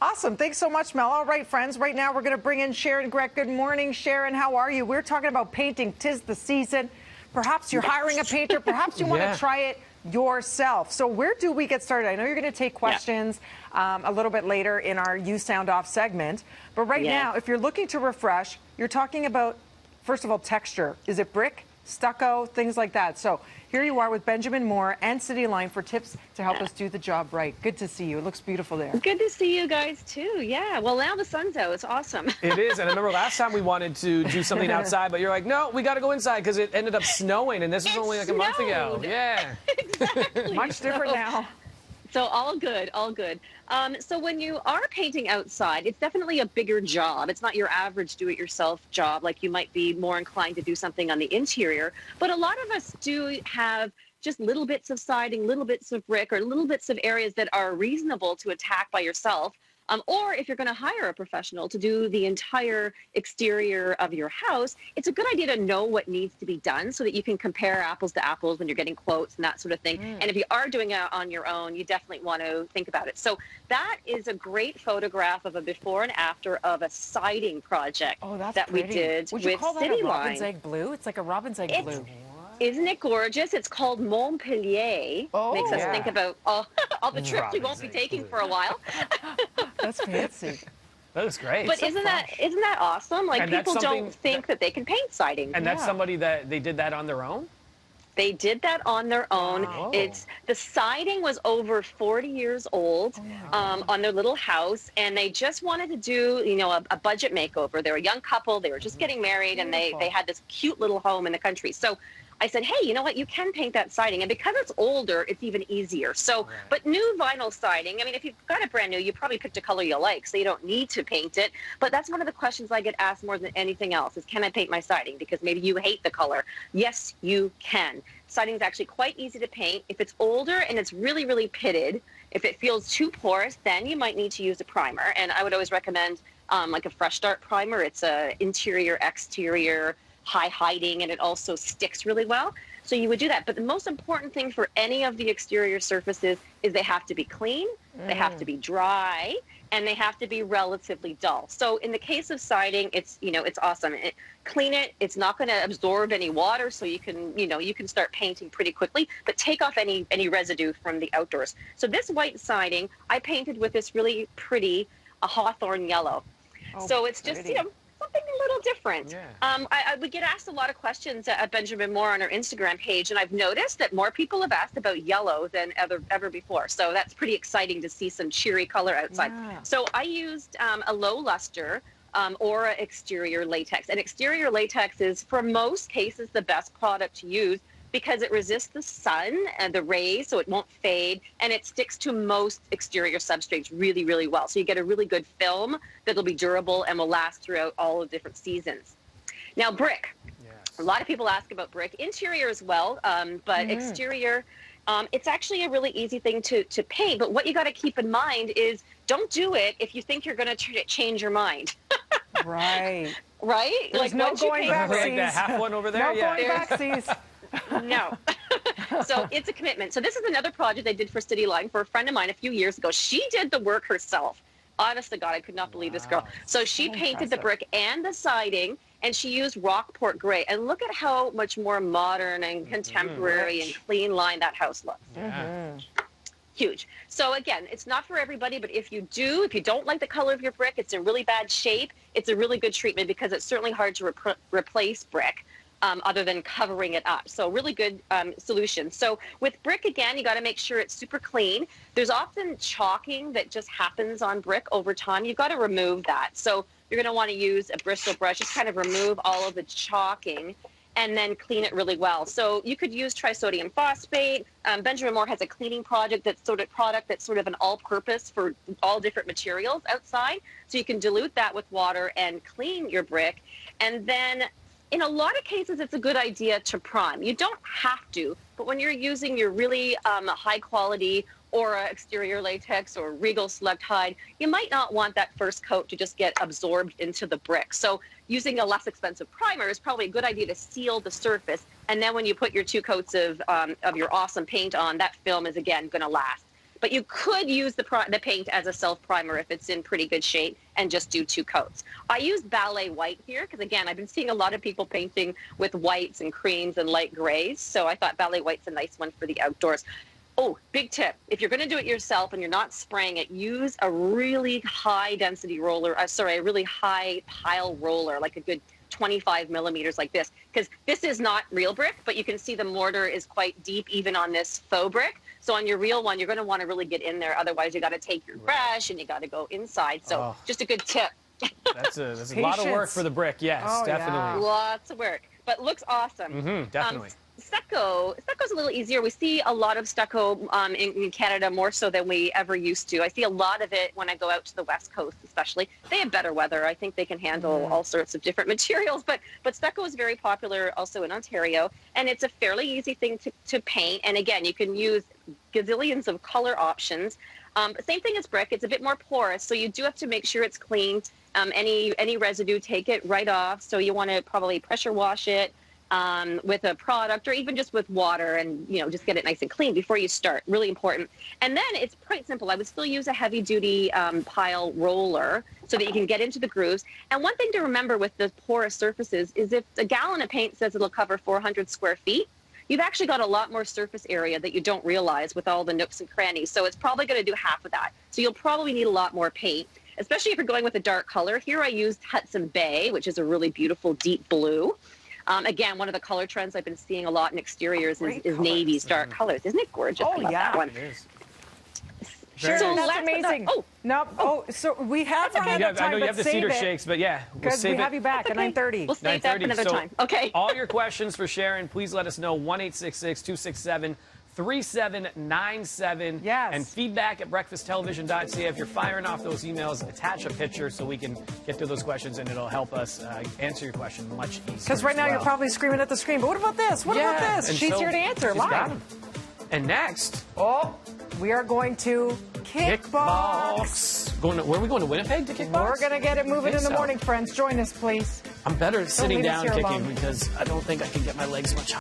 Awesome. Thanks so much, Mel. All right, friends, right now we're going to bring in Sharon Grech. Good morning, Sharon. How are you? We're talking about painting. 'Tis the season. Perhaps you're hiring a painter. Perhaps you want to try it yourself. So where do we get started? I know you're going to take questions a little bit later in our You Sound Off segment. But right now, if you're looking to refresh, you're talking about, first of all, texture. Is it brick, stucco, things like that? So here you are with Benjamin Moore and Cityline for tips to help us do the job right. Good to see you. It looks beautiful there. Good to see you guys too. Yeah. Well, now the sun's out. It's awesome. It is. And I remember last time we wanted to do something outside, but you're like, no, we got to go inside because it ended up snowing. And this was only like a month ago. Yeah. Exactly. Much different now. So all good, all good. So when you are painting outside, it's definitely a bigger job. It's not your average do-it-yourself job. Like you might be more inclined to do something on the interior. But a lot of us do have just little bits of siding, little bits of brick, or little bits of areas that are reasonable to attack by yourself. Or if you're going to hire a professional to do the entire exterior of your house, it's a good idea to know what needs to be done so that you can compare apples to apples when you're getting quotes and that sort of thing. And if you are doing it on your own, you definitely want to think about it. So that is a great photograph of a before and after of a siding project that we did Would with you call that Cityline. a robin's egg blue? It's like a robin's egg blue. Isn't it gorgeous? It's called Montpellier. Makes us think about all the trips we won't be taking for a while. That's fancy. That looks great. But isn't that awesome? Like, people don't think that they can paint siding. And that's somebody that they did that on their own? They did that on their own. Wow. The siding was over 40 years old on their little house, and they just wanted to do, a budget makeover. They were a young couple. They were just getting married, and they had this cute little home in the country. So I said, hey, you know what? You can paint that siding. And because it's older, it's even easier. So, but new vinyl siding, I mean, if you've got it brand new, you probably picked a color you like, so you don't need to paint it. But that's one of the questions I get asked more than anything else is, can I paint my siding? Because maybe you hate the color. Yes, you can. Siding is actually quite easy to paint. If it's older and it's really, really pitted, if it feels too porous, then you might need to use a primer. And I would always recommend like a Fresh Start primer. It's a interior, exterior, high hiding, and it also sticks really well. So you would do that. But the most important thing for any of the exterior surfaces is they have to be clean, they have to be dry, and they have to be relatively dull. So in the case of siding, it's awesome. Clean it. It's not going to absorb any water, so you can start painting pretty quickly. But take off any residue from the outdoors. So this white siding, I painted with this really pretty hawthorn yellow. So it's just something a little different. I would get asked a lot of questions at Benjamin Moore on our Instagram page, and I've noticed that more people have asked about yellow than ever before. So that's pretty exciting to see some cheery color outside. So I used a low luster or exterior latex. And exterior latex is, for most cases, the best product to use because it resists the sun and the rays, so it won't fade, and it sticks to most exterior substrates really, really well. So you get a really good film that'll be durable and will last throughout all the different seasons. Now, brick. A lot of people ask about brick. Interior as well, but exterior, it's actually a really easy thing to paint. But what you got to keep in mind is don't do it if you think you're going to change your mind. Right. Right? There's no going back. Like that half one over there? No going back. No. So it's a commitment. So this is another project I did for Cityline for a friend of mine a few years ago. She did the work herself. Honest to God, I could not believe this girl. So she painted the brick and the siding, and she used Rockport gray. And look at how much more modern and contemporary and clean line that house looks. Huge. So again, it's not for everybody, but if you don't like the color of your brick, it's in really bad shape, it's a really good treatment because it's certainly hard to replace brick. Other than covering it up. So really good solution. So with brick, again, you got to make sure it's super clean. There's often chalking that just happens on brick over time. You've got to remove that. So you're going to want to use a Bristol brush, just kind of remove all of the chalking and then clean it really well. So you could use trisodium phosphate. Benjamin Moore has a cleaning product that's sort of an all-purpose for all different materials outside. So you can dilute that with water and clean your brick. And then in a lot of cases, it's a good idea to prime. You don't have to, but when you're using your really high quality Aura exterior latex or Regal Select Hide, you might not want that first coat to just get absorbed into the brick. So using a less expensive primer is probably a good idea to seal the surface. And then when you put your 2 coats of your awesome paint on, that film is, again, going to last. But you could use the paint as a self-primer if it's in pretty good shape and just do 2 coats. I use Ballet White here because, again, I've been seeing a lot of people painting with whites and creams and light grays. So I thought Ballet White's a nice one for the outdoors. Oh, big tip. If you're going to do it yourself and you're not spraying it, use a really high-density roller, a really high pile roller, like a good 25 millimeters like this, because this is not real brick, but you can see the mortar is quite deep even on this faux brick. So on your real one, you're going to want to really get in there. Otherwise, you got to take your brush and you got to go inside. So just a good tip. That's a lot of work for the brick. Yes, definitely. Yeah. Lots of work, but looks awesome. Definitely. Stucco's a little easier. We see a lot of stucco in Canada, more so than we ever used to. I see a lot of it when I go out to the West Coast, especially. They have better weather. I think they can handle all sorts of different materials. But stucco is very popular also in Ontario, and it's a fairly easy thing to paint. And again, you can use gazillions of color options. Same thing as brick. It's a bit more porous, so you do have to make sure it's clean. Any residue, take it right off. So you want to probably pressure wash it with a product or even just with water, and just get it nice and clean before you start. Really important. And then it's quite simple. I would still use a heavy duty pile roller so that you can get into the grooves. And one thing to remember with the porous surfaces is if a gallon of paint says it'll cover 400 square feet, you've actually got a lot more surface area that you don't realize with all the nooks and crannies. So it's probably going to do half of that. So you'll probably need a lot more paint, especially if you're going with a dark color. Here I used Hudson Bay, which is a really beautiful deep blue. Again, one of the color trends I've been seeing a lot in exteriors is navies, dark colors. Isn't it gorgeous? I love that one. It is. Sharon, that's amazing. So we have run out of time, I know you have the cedar shakes, but we'll because we have you back at 9:30. We'll save that for another time. Okay. All your questions for Sharon, please let us know. 1-866-267-3797. Yes. And feedback at breakfasttelevision.ca. If you're firing off those emails, attach a picture so we can get to those questions, and it'll help us answer your question much easier. Because right now you're probably screaming at the screen, but what about this? What about this? And She's so here to answer she's got live. 'em. And next, We are going to kickbox. Where are we going, to Winnipeg to kickbox? We're going to get it moving in the morning, friends. Join us, please. I'm better sitting leave us down here kicking alone. because I don't think I can get my legs much higher.